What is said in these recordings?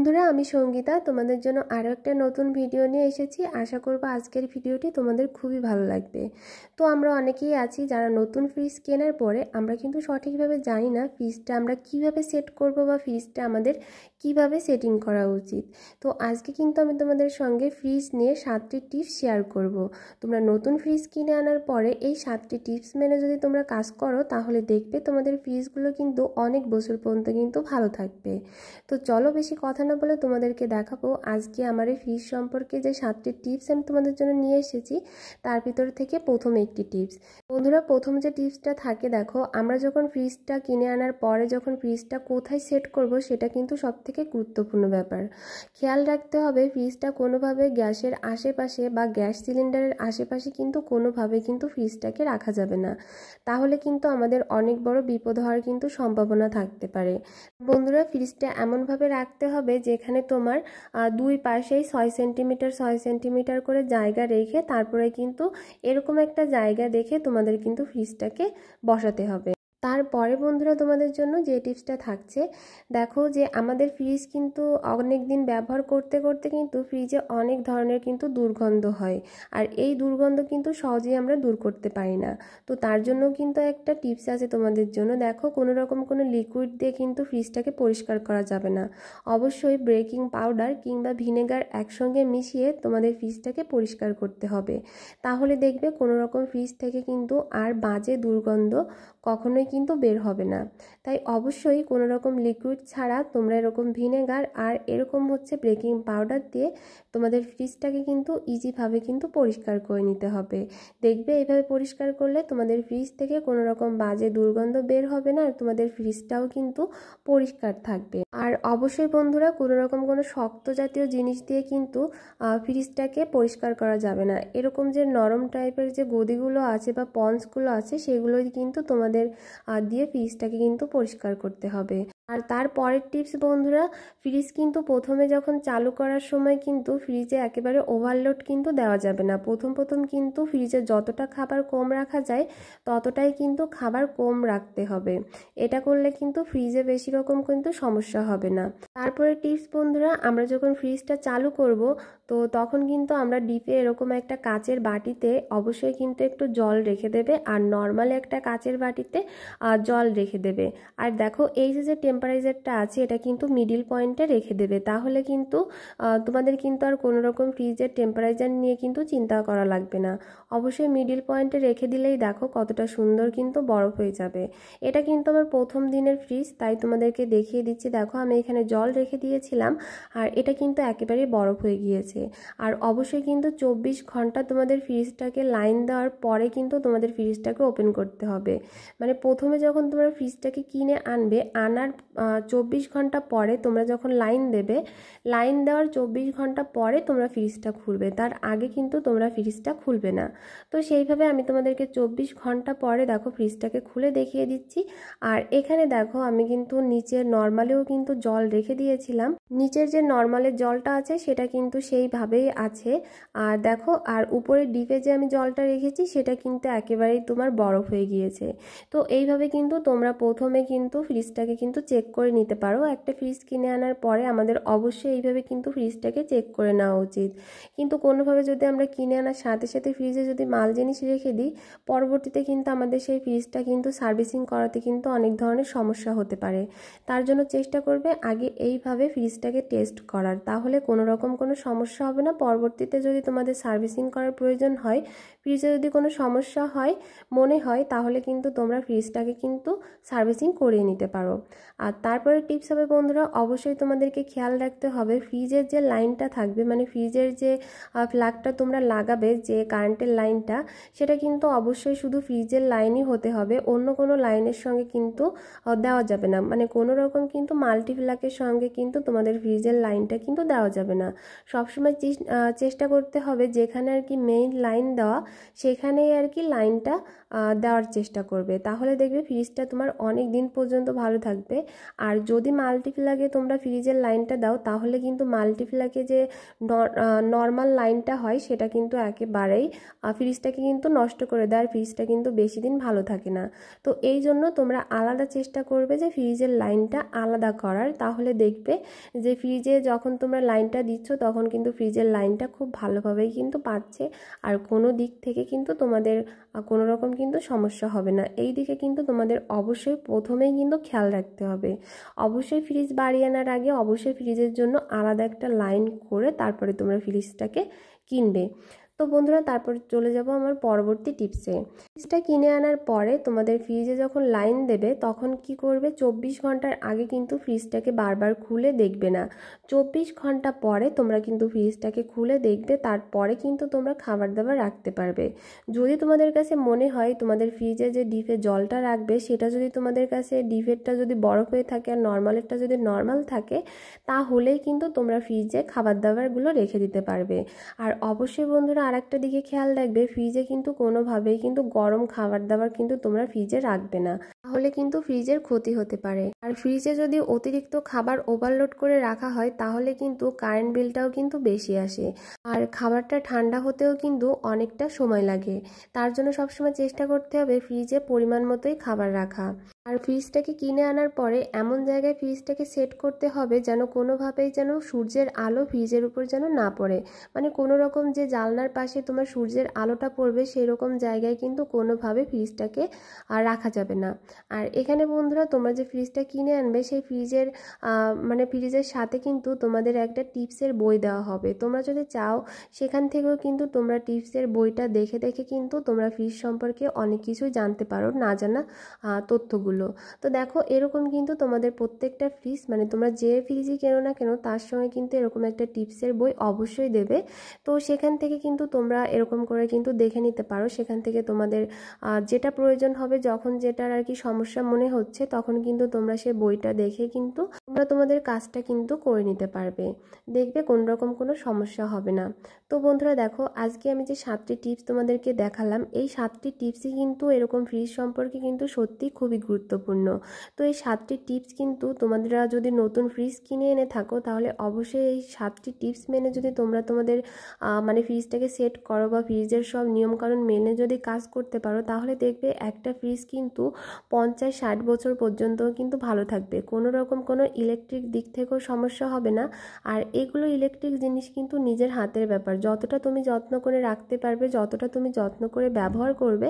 বন্ধুরা আমি সঙ্গীতা তোমাদের জন্য আরও একটা নতুন ভিডিও নিয়ে এসেছি। আশা করব আজকের ভিডিওটি তোমাদের খুবই ভালো লাগবে। তো আমরা অনেকেই আছি যারা নতুন ফ্রিজ কেনার পরে আমরা কিন্তু সঠিকভাবে জানি না ফ্রিজটা আমরা কিভাবে সেট করব বা ফ্রিজটা আমাদের কিভাবে সেটিং করা উচিত। তো আজকে কিন্তু আমি তোমাদের সঙ্গে ফ্রিজ নিয়ে 7টি টিপস শেয়ার করব। তোমরা নতুন ফ্রিজ কিনে আনার পরে এই 7টি টিপস মেনে যদি তোমরা কাজ করো তাহলে দেখবে তোমাদের ফ্রিজগুলো কিন্তু অনেক বছর পর্যন্ত কিন্তু ভালো থাকবে। তো চলো বেশি কথা না বলে তোমাদেরকে দেখাবো আজকে আমার এই ফ্রিজ সম্পর্কে যে 7টি টিপস আমি তোমাদের জন্য নিয়ে এসেছি তার ভিতর থেকে প্রথম একটি টিপস। বন্ধুরা প্রথম যে টিপসটা থাকে দেখো, আমরা যখন ফ্রিজটা কিনে আনার পরে যখন ফ্রিজটা কোথায় সেট করব সেটা কিন্তু সবথেকে গুরুত্বপূর্ণ ব্যাপার। খেয়াল রাখতে হবে ফ্রিজটা কোনোভাবে গ্যাসের আশেপাশে বা গ্যাস সিলিন্ডারের আশেপাশে কিন্তু কোনোভাবে কিন্তু ফ্রিজটাকে রাখা যাবে না, তাহলে কিন্তু আমাদের অনেক বড় বিপদ হওয়ার কিন্তু সম্ভাবনা থাকতে পারে। বন্ধুরা ফ্রিজটা এমনভাবে রাখতে হবে যেখানে তোমার দুই পাশেই 6 সেন্টিমিটার করে জায়গা রেখে তারপরে কিন্তু এরকম একটা জায়গা দেখে তোমাদের কিন্তু ফ্রিজটাকে বসাতে হবে। তারপরে বন্ধুরা তোমাদের জন্য যে টিপসটা থাকছে, দেখো যে আমাদের ফ্রিজ কিন্তু অনেক দিন ব্যবহার করতে করতে কিন্তু ফ্রিজে অনেক ধরনের কিন্তু দুর্গন্ধ হয়, আর এই দুর্গন্ধ কিন্তু সহজেই আমরা দূর করতে পারি না। তো তার জন্য কিন্তু একটা টিপস আছে তোমাদের জন্য। দেখো কোনো রকম কোনো লিকুইড দিয়ে কিন্তু ফ্রিজটাকে পরিষ্কার করা যাবে না, অবশ্যই বেকিং পাউডার কিংবা ভিনেগার একসঙ্গে মিশিয়ে তোমাদের ফ্রিজটাকে পরিষ্কার করতে হবে। তাহলে দেখবে কোনো রকম ফ্রিজ থেকে কিন্তু আর বাজে দুর্গন্ধ কখনোই কিন্তু বের হবে না। তাই অবশ্যই কোনো রকম লিকুইড ছাড়া তোমরা এরকম ভিনেগার আর এরকম বেকিং পাউডার দিয়ে তোমাদের ফ্রিজটাকে কিন্তু ইজিভাবে কিন্তু পরিষ্কার করে নিতে হবে। দেখবে এইভাবে পরিষ্কার করলে তোমাদের ফ্রিজ থেকে কোনো রকম বাজে দুর্গন্ধ বের হবে না, আর তোমাদের ফ্রিজটাও কিন্তু পরিষ্কার থাকবে। আর অবশ্যই বন্ধুরা কোনো রকম কোনো শক্ত জাতীয় জিনিস দিয়ে কিন্তু ফ্রিজটাকে পরিষ্কার করা যাবে না। এরকম যে নরম টাইপের যে গদিগুলো আছে বা পন্সগুলো আছে সেগুলোই কিন্তু তোমাদের দিয়ে ফ্রিজটাকে কিন্তু পরিষ্কার করতে হবে। আর তার পরের টিপস বন্ধুরা, ফ্রিজ কিন্তু প্রথমে যখন চালু করার সময় কিন্তু ফ্রিজে একেবারে ওভারলোড কিন্তু দেওয়া যাবে না। প্রথম কিন্তু ফ্রিজে যতটা খাবার কম রাখা যায় ততটাই কিন্তু খাবার কম রাখতে হবে। এটা করলে কিন্তু ফ্রিজে বেশি রকম কিন্তু সমস্যা হবে না। তারপরে টিপস বন্ধুরা, আমরা যখন ফ্রিজটা চালু করব তো তখন কিন্তু আমরা ডিপে এরকম একটা কাচের বাটিতে অবশ্যই কিন্তু একটু জল রেখে দেবে, আর নর্মাল একটা কাচের বাটিতে জল রেখে দেবে। আর দেখো এই যে টেম্পারেচারটা আছে এটা কিন্তু মিডিল পয়েন্টে রেখে দেবে, তাহলে কিন্তু তোমাদের কিন্তু আর কোনো রকম ফ্রিজের টেম্পারেচার নিয়ে কিন্তু চিন্তা করা লাগবে না। অবশ্যই মিডিল পয়েন্টে রেখে দিলেই দেখো কতটা সুন্দর কিন্তু বরফ হয়ে যাবে। এটা কিন্তু আমার প্রথম দিনের ফ্রিজ, তাই তোমাদেরকে দেখিয়ে দিচ্ছি। দেখো আমি এখানে জল রেখে দিয়েছিলাম আর এটা কিন্তু একেবারে বরফ হয়ে গিয়েছে। আর অবশ্যই কিন্তু 24 ঘন্টা তোমাদের ফ্রিজটাকে লাইন দেওয়ার পরে কিন্তু তোমাদের ফ্রিজটাকে ওপেন করতে হবে। মানে প্রথমে যখন তোমরা ফ্রিজটাকে কিনে আনবে, আনার 24 ঘন্টা পরে তোমরা যখন লাইন দেবে, লাইন দেওয়ার 24 ঘন্টা পরে তোমরা ফ্রিজটা খুলবে, তার আগে কিন্তু তোমরা ফ্রিজটা খুলবে না। তো সেইভাবে আমি তোমাদেরকে 24 ঘন্টা পরে দেখো ফ্রিজটাকে খুলে দেখিয়ে দিচ্ছি। আর এখানে দেখো আমি কিন্তু নিচের নর্মালেও কিন্তু জল রেখে দিয়েছিলাম, নিচের যে নর্মালের জলটা আছে সেটা কিন্তু সেইভাবেই আছে। আর দেখো আর উপরে ডিপে যে আমি জলটা রেখেছি সেটা কিন্তু একেবারেই তোমার বরফ হয়ে গিয়েছে। তো এইভাবে কিন্তু তোমরা প্রথমে কিন্তু ফ্রিজটাকে কিন্তু চেক করে নিতে পারো। একটা ফ্রিজ কিনে আনার পরে আমাদের অবশ্যই এইভাবে কিন্তু ফ্রিজটাকে চেক করে নেওয়া উচিত। কিন্তু কোনোভাবে যদি আমরা কিনে আনার সাথে সাথে ফ্রিজে যদি মাল জিনিস রেখে দিই, পরবর্তীতে কিন্তু আমাদের সেই ফ্রিজটা কিন্তু সার্ভিসিং করাতে কিন্তু অনেক ধরনের সমস্যা হতে পারে। তার জন্য চেষ্টা করবে আগে এইভাবে ফ্রিজটাকে টেস্ট করার, তাহলে কোনো রকম কোনো সমস্যা হবে না। পরবর্তীতে যদি তোমাদের সার্ভিসিং করার প্রয়োজন হয়, ফ্রিজে যদি কোনো সমস্যা হয় মনে হয়, তাহলে কিন্তু তোমরা ফ্রিজটাকে কিন্তু সার্ভিসিং করিয়ে নিতে পারো। আর তারপরে টিপস হবে বন্ধুরা, অবশ্যই তোমাদেরকে খেয়াল রাখতে হবে ফ্রিজের যে লাইনটা থাকবে, মানে ফ্রিজের যে প্লাগটা তোমরা লাগাবে, যে কারেন্টের লাইনটা, সেটা কিন্তু অবশ্যই শুধু ফ্রিজের লাইনই হতে হবে, অন্য কোনো লাইনের সঙ্গে কিন্তু দেওয়া যাবে না। মানে কোনো রকম কিন্তু মাল্টি প্লাগের সঙ্গে কিন্তু তোমাদের ফ্রিজের লাইনটা কিন্তু দেওয়া যাবে না। সবসময় চেষ্টা করতে হবে যেখানে আর কি মেইন লাইন দেওয়া সেখানেই আর কি লাইনটা দেওয়ার চেষ্টা করবে, তাহলে দেখবে ফ্রিজটা তোমার অনেক দিন পর্যন্ত ভালো থাকবে। আর যদি মাল্টিপ্লাগে তোমরা ফ্রিজের লাইনটা দাও তাহলে কিন্তু মাল্টিপ্লাগে যে নর্মাল লাইনটা হয় সেটা কিন্তু একেবারেই ফ্রিজটাকে কিন্তু নষ্ট করে দেয়, আর ফ্রিজটা কিন্তু বেশি দিন ভালো থাকে না। তো এই জন্য তোমরা আলাদা চেষ্টা করবে যে ফ্রিজের লাইনটা আলাদা করার, তাহলে দেখবে যে ফ্রিজে যখন তোমরা লাইনটা দিচ্ছ তখন কিন্তু ফ্রিজের লাইনটা খুব ভালোভাবেই কিন্তু পাচ্ছে, আর কোনো দিক থেকে কিন্তু তোমাদের কোনো রকম কিন্তু সমস্যা হবে না। এই দিকে কিন্তু তোমাদের অবশ্যই প্রথমেই কিন্তু খেয়াল রাখতে হবে। অবশ্যই ফ্রিজ বাড়িয়ে আনার আগে অবশ্যই ফ্রিজের জন্য আলাদা একটা লাইন করে তারপরে তোমরা ফ্রিজটাকে কিনবে। তো বন্ধুরা, তারপর চলে যাব আমার পরবর্তী টিপসে। ফ্রিজটা কিনে আনার পরে তোমাদের ফ্রিজে যখন লাইন দেবে তখন কি করবে, 24 ঘন্টার আগে কিন্তু ফ্রিজটাকে বারবার খুলে দেখবে না। 24 ঘন্টা পরে তোমরা কিন্তু ফ্রিজটাকে খুলে দেখবে, তারপরে কিন্তু তোমরা খাবার দাবার রাখতে পারবে। যদি তোমাদের কাছে মনে হয় তোমাদের ফ্রিজে যে ডিপে জলটা রাখবে সেটা যদি তোমাদের কাছে ডিপেরটা যদি বরফ হয়ে থাকে আর নর্মালেরটা যদি নর্মাল থাকে, তাহলেই কিন্তু তোমরা ফ্রিজে খাবার দাবারগুলো রেখে দিতে পারবে। আর অবশ্যই বন্ধুরা, আর একটা দিকে খেয়াল রাখবে, ফ্রিজে কিন্তু কোনোভাবেই কিন্তু গরম খাবার দাবার কিন্তু তোমরা ফ্রিজে রাখবে না, তাহলে কিন্তু ফ্রিজের ক্ষতি হতে পারে। আর ফ্রিজে যদি অতিরিক্ত খাবার ওভারলোড করে রাখা হয় তাহলে কিন্তু কারেন্ট বিলটাও কিন্তু বেশি আসে, আর খাবারটা ঠান্ডা হতেও কিন্তু অনেকটা সময় লাগে। তার জন্য সবসময় চেষ্টা করতে হবে ফ্রিজে পরিমাণ মতোই খাবার রাখা। আর ফ্রিজটাকে কিনে আনার পরে এমন জায়গায় ফ্রিজটাকে সেট করতে হবে যেন কোনোভাবেই যেন সূর্যের আলো ফ্রিজের উপর যেন না পড়ে, মানে কোনো রকম যে জানলার পাশে তোমার সূর্যের আলোটা পড়বে সেই রকম জায়গায় কিন্তু কোনোভাবে ফ্রিজটাকে রাখা যাবে না। আর এখানে বন্ধুরা, তোমরা যে ফ্রিজটা কিনে আনবে সেই ফ্রিজের মানে ফ্রিজের সাথে কিন্তু তোমাদের একটা টিপসের বই দেওয়া হবে। তোমরা যদি চাও সেখান থেকেও কিন্তু তোমরা টিপসের বইটা দেখে দেখে কিন্তু তোমরা ফ্রিজ সম্পর্কে অনেক কিছুই জানতে পারো, না জানা তথ্যগুলো। তো দেখো, এরকম কিন্তু তোমাদের প্রত্যেকটা ফ্রিজ, মানে তোমরা যে ফ্রিজই কেনো না কেন তার সঙ্গে কিন্তু এরকম একটা টিপসের বই অবশ্যই দেবে। তো সেখান থেকে কিন্তু তোমরা এরকম করে কিন্তু দেখে নিতে পারো, সেখান থেকে তোমাদের যেটা প্রয়োজন হবে, যখন যেটার আর কি সমস্যা মনে হচ্ছে তখন কিন্তু তোমরা সেই বইটা দেখে কিন্তু তোমরা তোমাদের কাজটা কিন্তু করে নিতে পারবে, দেখবে কোনো রকম কোনো সমস্যা হবে না। তো বন্ধুরা দেখো, আজকে আমি যে 7টি টিপস তোমাদেরকে দেখালাম, এই 7টি টিপসই কিন্তু এরকম ফ্রিজ সম্পর্কে কিন্তু সত্যি খুবই গুরুত্বপূর্ণ। তো এই 7টি টিপস কিন্তু তোমরা যদি নতুন ফ্রিজ কিনে এনে থাকো তাহলে অবশ্যই এই 7টি টিপস মেনে যদি তোমরা তোমাদের মানে ফ্রিজটাকে সেট করো বা ফ্রিজের সব নিয়মকানুন মেনে যদি কাজ করতে পারো, তাহলে দেখবে একটা ফ্রিজ কিন্তু 50-60 বছর পর্যন্ত কিন্তু ভালো থাকবে, কোনো রকম কোনো ইলেকট্রিক দিক থেকেও সমস্যা হবে না। আর এগুলো ইলেকট্রিক জিনিস কিন্তু নিজের হাতের ব্যাপার, যতটা তুমি যত্ন করে রাখতে পারবে, যতটা তুমি যত্ন করে ব্যবহার করবে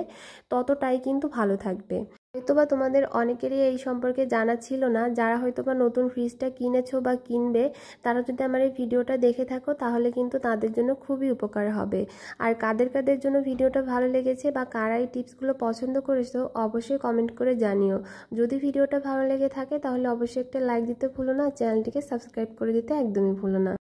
ততটাই কিন্তু ভালো থাকবে। হয়তোবা তোমাদের অনেকেরই এই সম্পর্কে জানা ছিল না, যারা হয়তোবা নতুন ফ্রিজটা কিনেছো বা কিনবে তারা যদি আমার এই ভিডিওটা দেখে থাকো তাহলে কিন্তু তাদের জন্য খুবই উপকার হবে। আর কাদের কাদের জন্য ভিডিওটা ভালো লেগেছে বা কারা এই টিপসগুলো পছন্দ করেছো অবশ্যই কমেন্ট করে জানিও। যদি ভিডিওটা ভালো লেগে থাকে তাহলে অবশ্যই একটা লাইক দিতে ভুলো না, চ্যানেলটিকে সাবস্ক্রাইব করে দিতে একদমই ভুলো না।